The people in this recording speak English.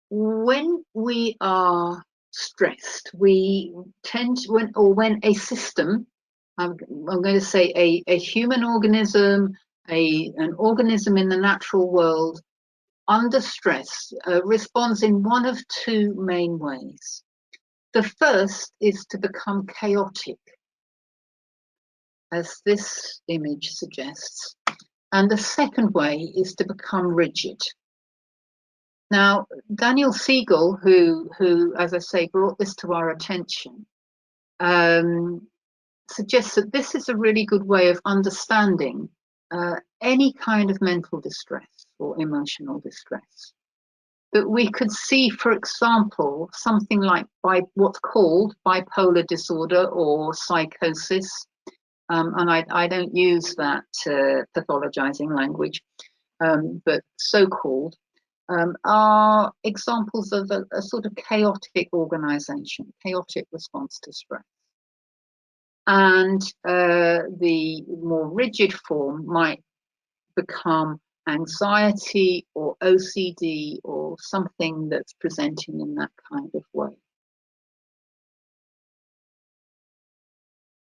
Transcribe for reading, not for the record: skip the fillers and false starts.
when we are stressed, we tend to, when a system, I'm going to say a human organism, an organism in the natural world, under stress, responds in one of two main ways. The first is to become chaotic, as this image suggests, and the second way is to become rigid. Now, Daniel Siegel, who, as I say, brought this to our attention, suggests that this is a really good way of understanding any kind of mental distress or emotional distress. That we could see, for example, something like what's called bipolar disorder or psychosis, and I don't use that pathologizing language, but so-called, are examples of a sort of chaotic organization, chaotic response to stress. And the more rigid form might become anxiety or OCD or something that's presenting in that kind of way.